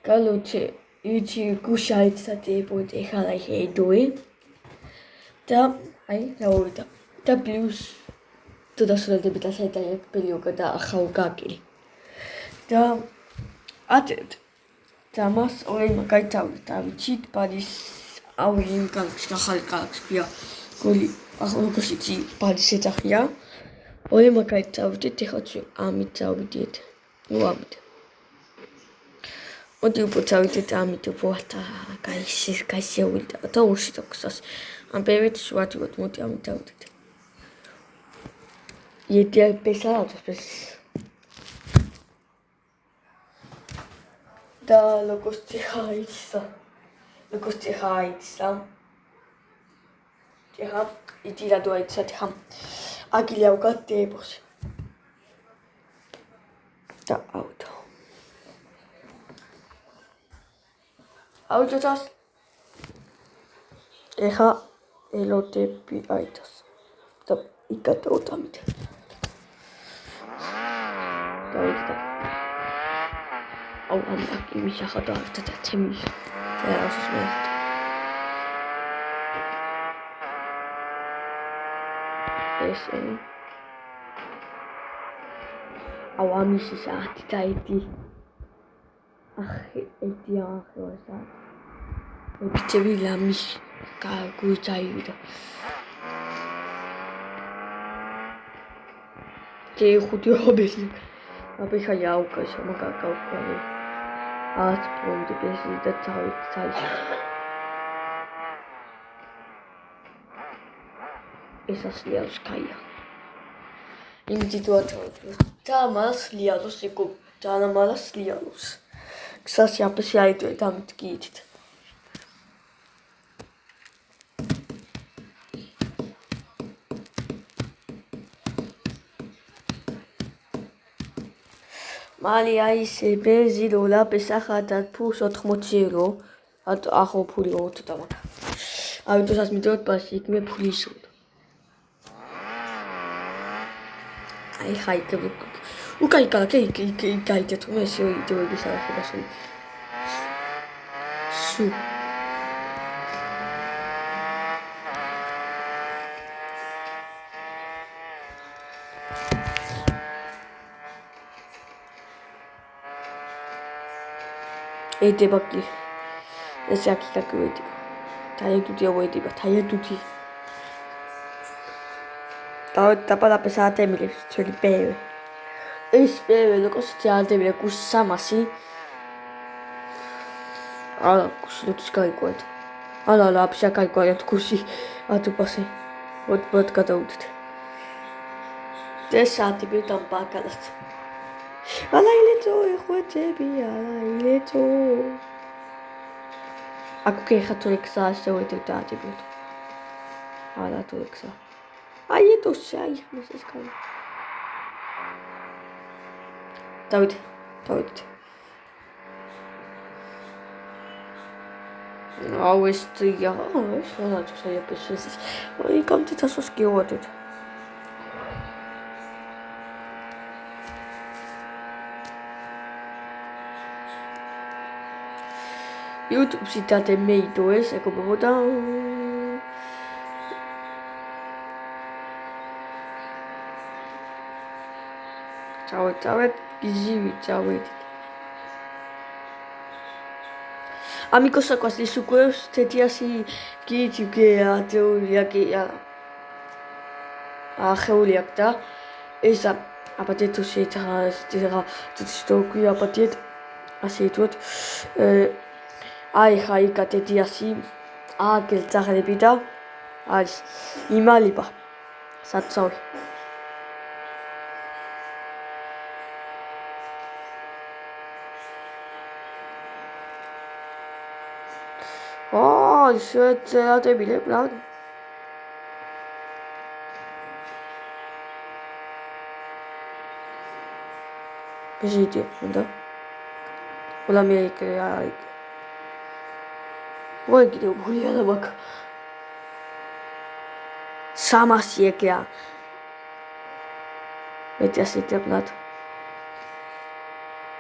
Короче, идти кушать с этой будете хорошей едой. Да, да плюс туда сюда добиться это я пилю, когда ахаугакили. Да, და მას ორი მაგალითად ბადის აუიმ განკს ახალი კალქსია გოლი ახალგოსიცი ბადის ეძახია ორი მაგალითად ეხაცი ამით დავიდეთ ამით მოდი უბრალოდ ამით უბრალოდ გაიშევიდა და უშიტოქსას ამ პერიოდში ვატოთ მოდი ამით დავიდეთ იეტია პესალავს და ლოგოსტი ხაიცა ეხა იტირა დოაიცა ეხა აგილია უგადებს და აუტოს ეხა ელოდები აიტოს და იკატოთ ამით დავიწყე ამ იმის ახლა და თემის და ასოს მე ეს ამის საათი დაიდი ედია ახლა ეპიცები ლამის გაგუჭაივიდა και ხუთი ობესი აბიხა იაუკაშა მაგაკავკარი ათ პონდი ბესი და თავი ეს ასლიავს კაია ინდივიდუალურად და მას ლიალოს ეკო და ამას ლიალოს ქსასი აპესი აიტვე დამით გიით მალი აისე ბენზინ ოლა პესახადა ფულს 80 ევრო ახო ფული 20 და მაგა ავიტოსას მიდოთ ბაში იქ მე ფული ისურდა აი ხაიკე უკაიკალა კი გაიჭეთ მე ესე იდეები საერთოდ სუ ედებაკი ეს აქ დაგვედი დაედუთი ავედება დაედუთი და პალაპე საათემილი ჩვენი პევე ეს პევე ლოკოს ჯადები კუს 300 ალა კუსს გაიყვეთ ალა აფშა გაიყვეთ კუსი ატუპასი ოდბოდ გადაუდეთ ეს საათი ბიტამ ბაკალას ალა ილეცო ხვეწები ალა ილეცო აკუქე ხათურიქსა შევედი დააჭიბოთ ალა თურიქსა აი ეთოსი აი მოსეს კაი დავით აუ ეს ტია ეს რა შეიძლება აი კომპიუტერს გიოვადეთ YouTube-ში დადე მეიდო ეს ეკობოდა წავეთ გიზივი წავეთ ამიკოსაკოს ის უკვე თეთიასი გიჩიგე ათეულია კი ახეული აქ და ეს აბადეთო შეიძლება თვითონ აბადეთ ასე ითქვათ აი ხაი კატედიასი აგელ ძაღლები და არის იმალიბა საცავი შეწეატებილე правда ბიჭი უნდა ყველა მე აი ой где гуляла бак 300 ეკია მეტი ასეთებლად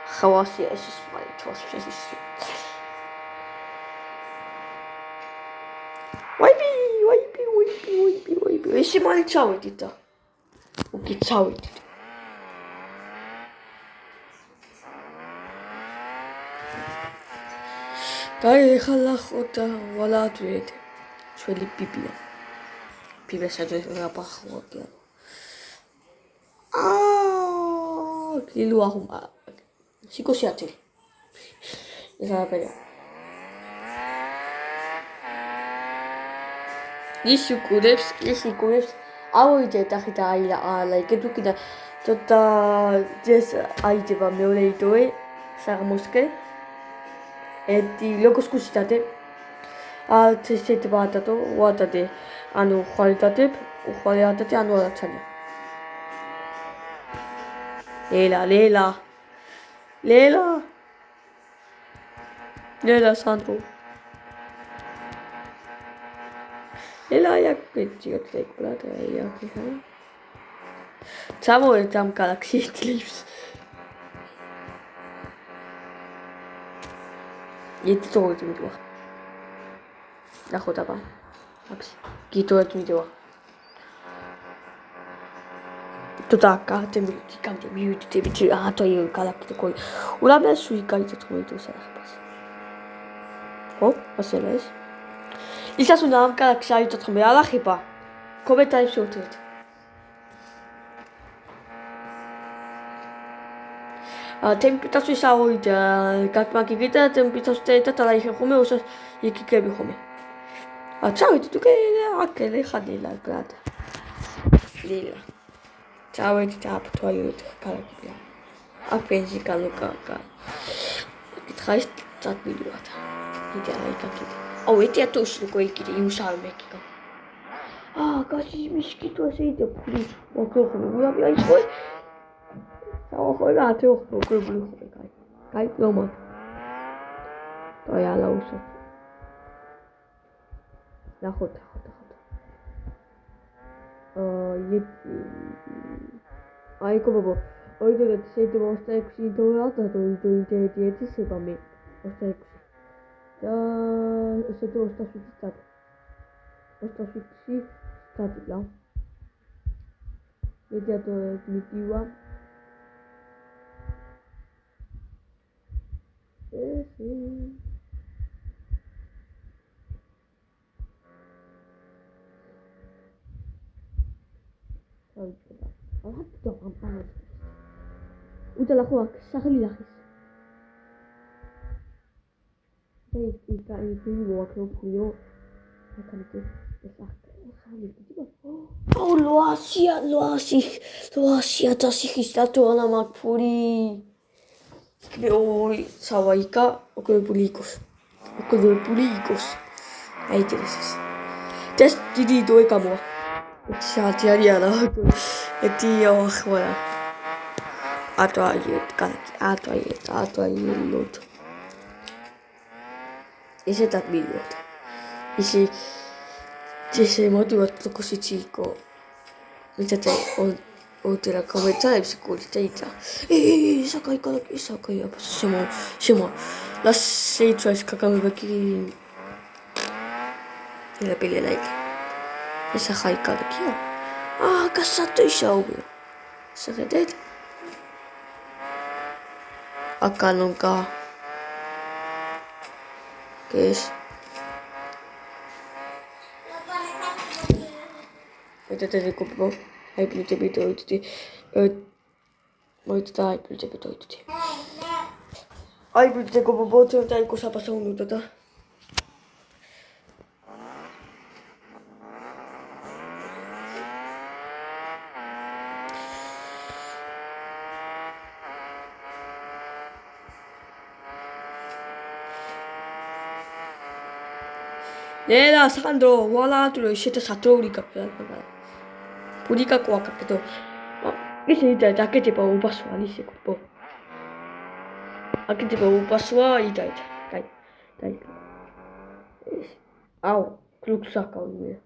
ხავასია ეს მაინც ეს ვაიბი ეს მაინც ჩავედით და უკი ჩავედით გაიხალა ხოდა ვალათვეთ ჩვენი პიპია პიპესაც რაპახოა კილო ახმა სიკოსიათი ზაბერა ისიკურებს ავიდეთ ახი და აილაიკე თუ კიდე ცოტა ეს აიდება მეორე იდოე საღმოსკე ეთი ლოგოს კუშიტადე ცეთ ბატატო ვატადე ანუ ხვალიდადებ უხვალიადადე ანუ არაცანია ლელა სანდრო ლელა як პეჭიოთ ეკვლად აიაკი ხა ჩამოვედ ამ galaxy clips ეთი წოვით ვიდეო ნახოთ აბა აბს გიტოეთ ვიდეო Tutaka, tembiuti, miviti, ato io galactic coi. Una bella sui caite come tu sai. Oh, maseles. Isa sunam galaxy tot me ala khipa. Come type shorted. Tempita sui saoid, gatmaki gita, tempita steta tala ihe khome osa ikikebi khome. Ciao, tu che anche le khadila brada. Lila. Ciao, твою каракипia. Апензи калукака. Китхайст татмилуата. Идеалайкаки. О, эти точно кое-какие иусармекика. Каши мишкито сейте пули. Окрохо, я исхой. Охой, ты охо, круглю. Кай, дома. То я лауса. Наход. Aiko babo, oito de seite bosta exi do alta do internet se ba me. Bosta exi. Se to sta succitato. Bosta succi stato là. Vediato definitiva. Sì. Uite la coac, sahali la his. Ei voa că puio. Akanite. Oh, loasia tasihistatu ala makpuri. Oi, sawaika, okopulikos. Ei tereses. Test didi doi kamua. Shati ariana. Eti ahwala. Atoayet kalaki, atoayet lot. Ese tatmilot. Ese motivato così cico. Mettete oltre a commentare sicurezza. Sakai kalaki, sakai. Siamo. La sei cioè scacavo perché la pelle like. E sakai kalaki. Cassato i show. Sapete? Acá nunca. ¿Qué es? Este te recupero. Hay plute bitoiti. Moita hay plute bitoiti. Hay plute como bote tai cosa passa un minuto ta. Nella Sandro, voilà, tu lo siete saturika. Purika qua capito. Ma si dice da che tipo un passo lì si cupo. A che tipo un passo dai. Au, kluk saka lui.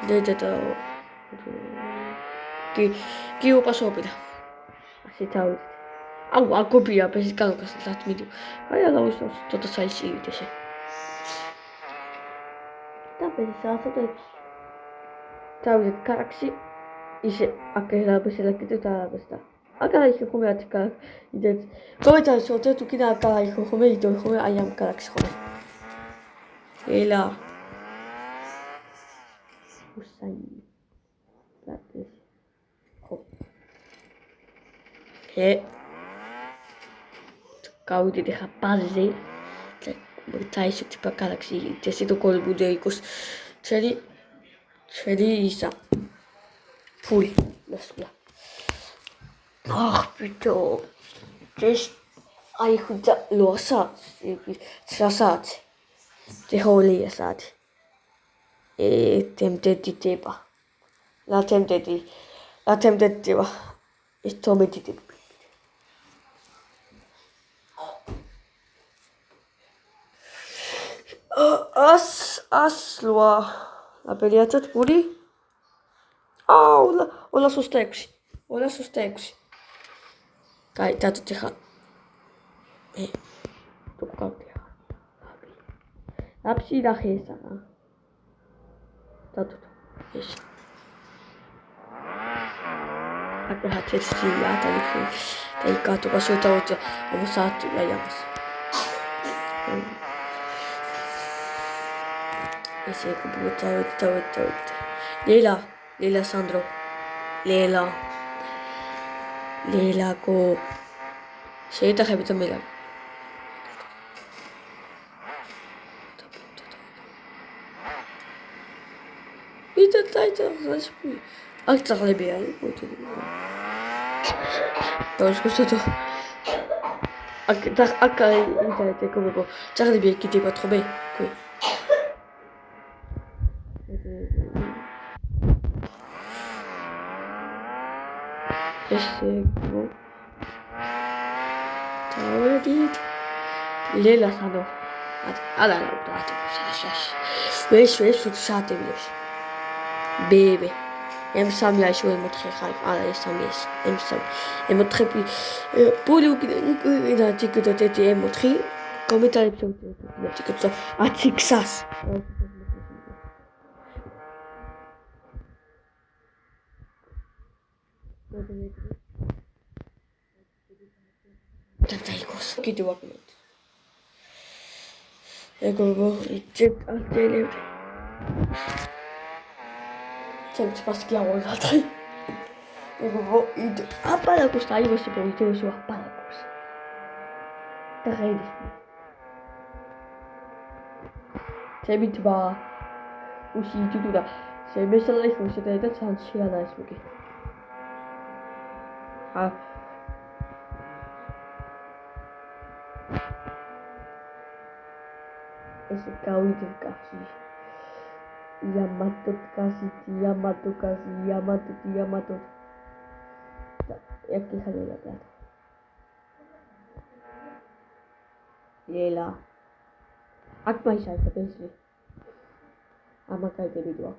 Dai. Chi un passo pida. შეთავაზეთ. აუ აგობია ბეზის კალკას ლათმიდი. აი ალავის თოთა საიში იდეშე. და ბეზის ასოთებს. თავით კარაქსი ისე აკერაბესელა კიდე დააბესდა. აკარა ისე ხომე ათიკა იდეთ. კომენტარში შევდეთ უკიდა აკარა ისე ხომე იდო ხომე აი ამ კარაქსი ხომე. ელა. უსაი. და ხო. გავიდით ხა ბაზზე. და ისე ტიპა კარაქსი ესე თუ კოლ ბუდე იყოს. ჩვენი ისა. ფული დასვლა. ბიტო. ეს აი ხუდა ლოსა. ცრასად. დეჰოლია სად. თემდედი დება. ლათემდედი დება. ეს თომედი დება. ასლვა აბელიათად პური აუ 226 კაი დადოთ ხა თუ გავდია აფსი დახესა დადოთ ეს აკა ჰათესი ატალიქი და იკატო ბაშოთაოჭა მოსათი აიამს ესე გბუთავთ. ლელა სანდრო. ლელა გო. შეიტახებით მელა. იტაიტა ხაშპი. აქ წაღლები არის პოთი. დავსკუსეთო. აქ იტაიტა კობო. წაღლები კიდევ ხობე. კი. ესეგო თავედით ლელა სანდო ალა დაატყუს ეს საათებს ბებე M3 აიშო M4 ხარ არა ეს სამი ეს M3 M4 პული უკიდა ტიკეტო ტეტი M4 კომენტარებში უკიდა ტიკეტო 10x-ას დაიქოს კიდევ აკეთებ ეგო იჭეთ ატელებ ჩემს პასკი ავიღე ეგო იდ აპარაკოს აიღოს პოიტეოსო აპარაკოს და ღერის თებითბა უსი იტუტა შემესალაიხ უსეთა და ჩანჩი ანაის მოკი ეს გავიდეთ კაცი იამატო და ერთი ხალხია და ელა აქ მაიშაცა ბენზი ამაკალდები დო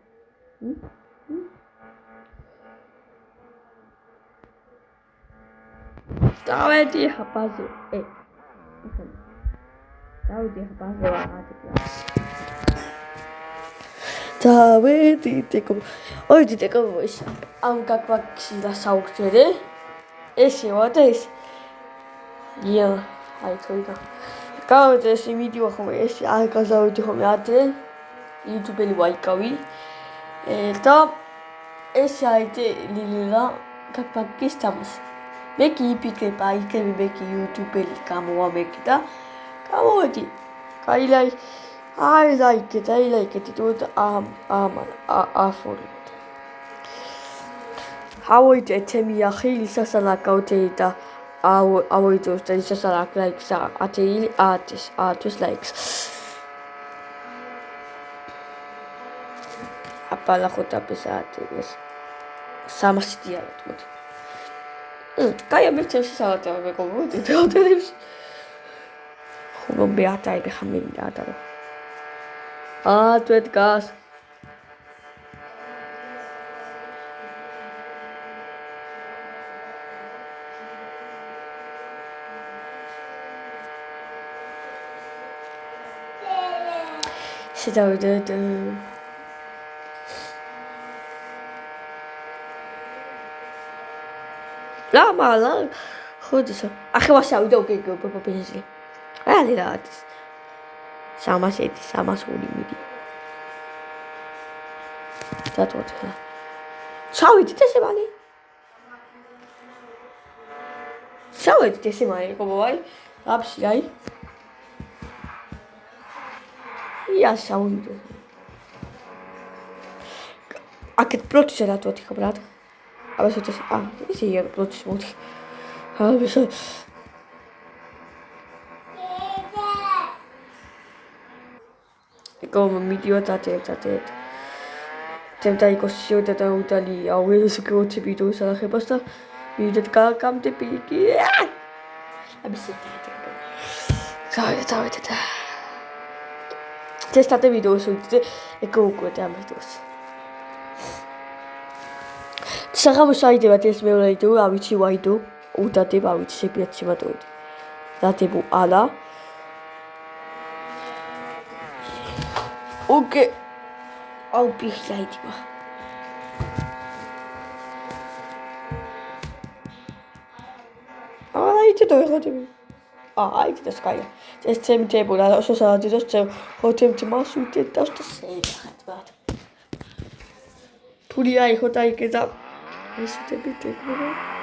დავედი ხაბაზე დავედი ხაბაზე დავედი ტეკო ოი ტეკო ის ამ გაკვაქსი და საუქცერე ესევა და ეს ია აი თოიდა გავედი ეს ვიდეო ხომ ეს არ გაზავედი ხომ ადრე YouTube-ელი ვაიკავი და ეს აიტე ლილა გაკვაკის თამას მე კი იფიქრება იქები მე კი YouTube-ელი გამოვამეკი და გამოვედი კაილაი აი ლაიკეთ თუ აფორი ჰავოიტე თემია ხილი სასალაკაუთე და ავოიტოს და სასალაკ ლაიქს ათეილი ათის ლაიქს აპალა ხოტაპესაატეს სამასიტიალოთ მოდი კაი ამერჩევს საათი მეკობოდი თეატრებში ხომ ბეატაი ბეხამები დაატარო თვეთ გას შედავიდეთ მალა ხოდისა ახლა შევიდა უკვე ბენზინი აი რა 302 მიდი დატოვეთ ხა ჩავიდით ესე მალე ჩავიდით ესე მალე ყობაი აფში აი ია შავიდით აქეთ პროცესა დატოვეთ ხა ბრატ აბა შეჭეს ისე ია პროცესი მოდი აბა Come idiota te. Temtai così da utali a Wills che ci bidu sarà che basta. Bidet cam te piki. Abisete. Ciao. C'è state video su e comunque te amitos. Sarà mo sai deve tes me lai tu avici wai tu. Utate avici se piaceva tu. Date bu ala. Okay. I'll be late. I did it. I did the sky. Just same table. I also saw just hotel to my suit. That's the same. Puri I hot I get up. I should a bit take over.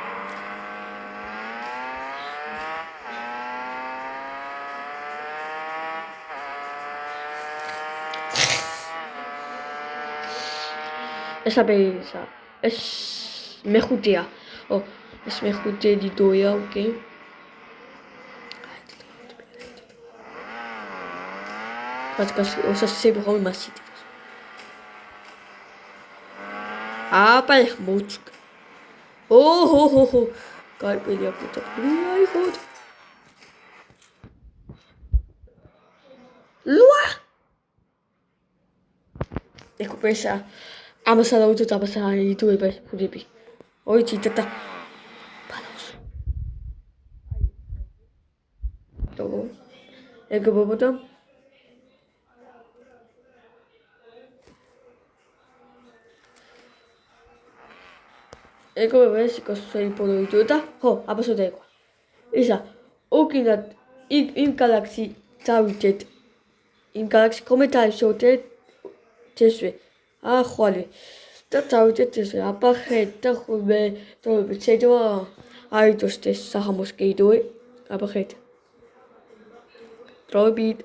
Esa beza. Es mejudea. Oh, es mejudea di doia, ok? Parce que ça c'est vraiment massif. Ah, pas mucho. Oh. Kai pelia puta. Ai, hod. Lua. Ecco pensa. Amasa da uto tabasa i due per pudebi. Oi citata. Palos. Dogo. Ecco boboto. Ecco vesi cosa sei poloituta. Ho, abaso da qua. Isa. Okina in galaxy tawitet. In galaxy komentai shote tesve. ხვალე და დავიდეთ ეს აბახეთ და ხუბე დავიბე შეიძლება აიდოს ეს სახამოს კიდე აბახეთ დროებით